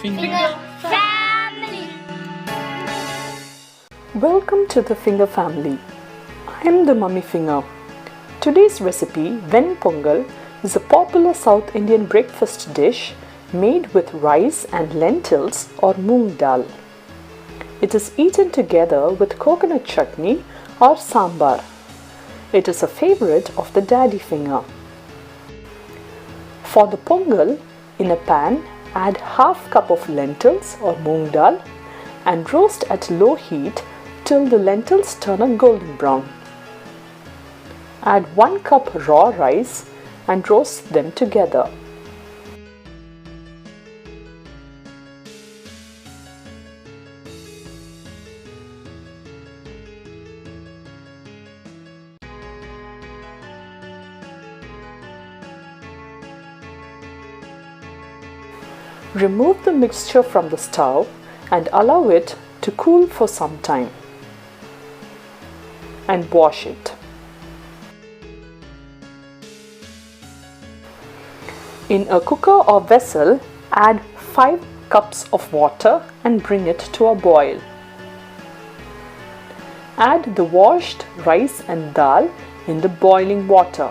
Finger Family. Welcome to the Finger Family. I am the Mummy Finger. Today's recipe, Ven Pongal, is a popular South Indian breakfast dish made with rice and lentils or moong dhal. It is eaten together with coconut chutney or sambhar. It is a favorite of the daddy finger. For the pongal, in a pan, add half cup of lentils or moong dal and roast at low heat till the lentils turn a golden brown. Add 1 cup raw rice and roast them together. Remove the mixture from the stove and allow it to cool for some time. And wash it. In a cooker or vessel, add 5 cups of water and bring it to a boil. Add the washed rice and dal in the boiling water.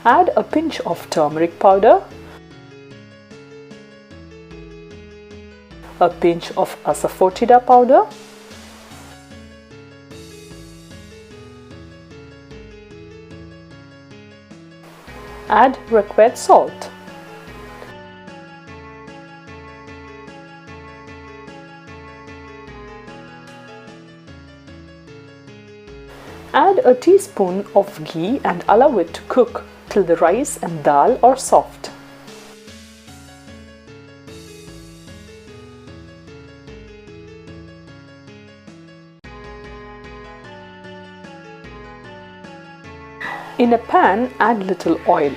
Add a pinch of turmeric powder, a pinch of asafoetida powder, add required salt. Add a teaspoon of ghee and allow it to cook till the rice and dal are soft. In a pan, add little oil.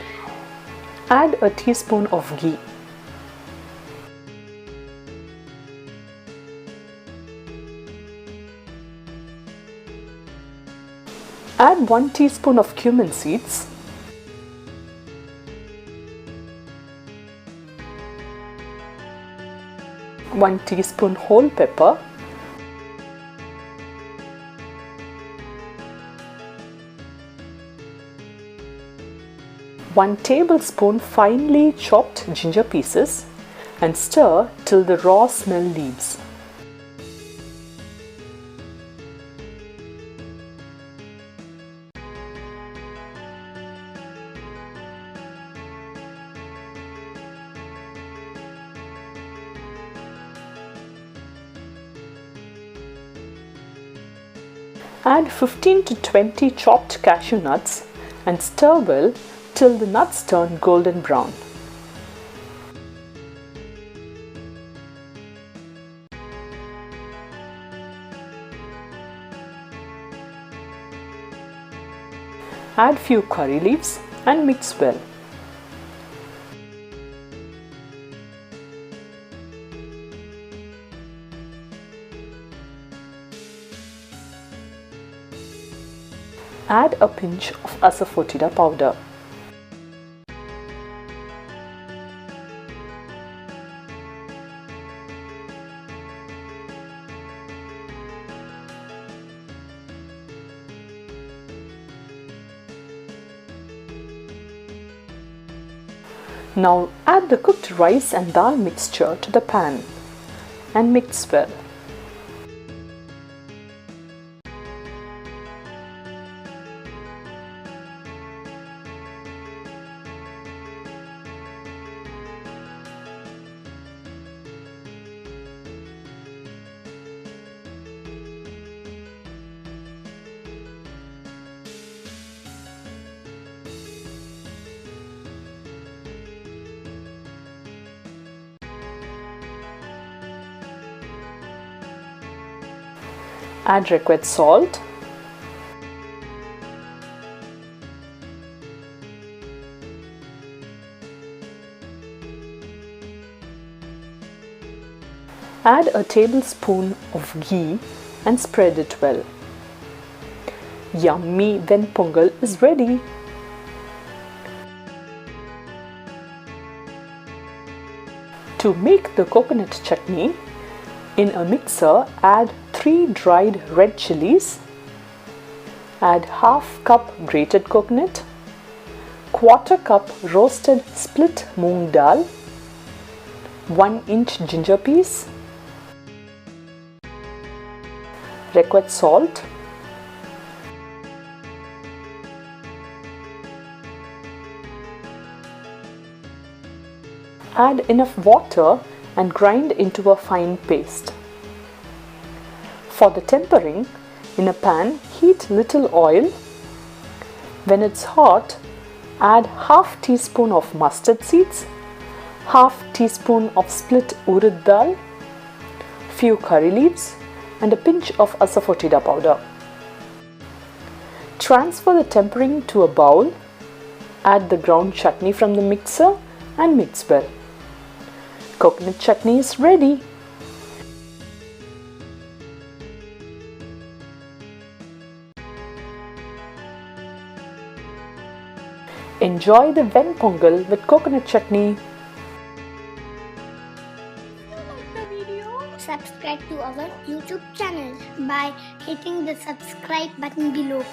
Add a teaspoon of ghee. Add 1 teaspoon of cumin seeds. 1 teaspoon whole pepper. 1 tablespoon finely chopped ginger pieces and stir till the raw smell leaves. Add 15 to 20 chopped cashew nuts and stir well till the nuts turn golden brown. Add few curry leaves and mix well. Add a pinch of asafoetida powder. Now add the cooked rice and dal mixture to the pan and mix well. Add required salt. Add a tablespoon of ghee and spread it well. Yummy Ven Pongal is ready. To make the coconut chutney, in a mixer add 3 dried red chillies, add half cup grated coconut, quarter cup roasted split moong dal, 1-inch ginger piece, requisite salt, add enough water and grind into a fine paste. For the tempering, in a pan heat little oil. When it's hot, add half teaspoon of mustard seeds, half teaspoon of split urid dal, few curry leaves and a pinch of asafoetida powder. Transfer the tempering to a bowl, add the ground chutney from the mixer and mix well. Coconut chutney is ready. Enjoy the Ven Pongal with coconut chutney. Subscribe to our YouTube channel by hitting the subscribe button below.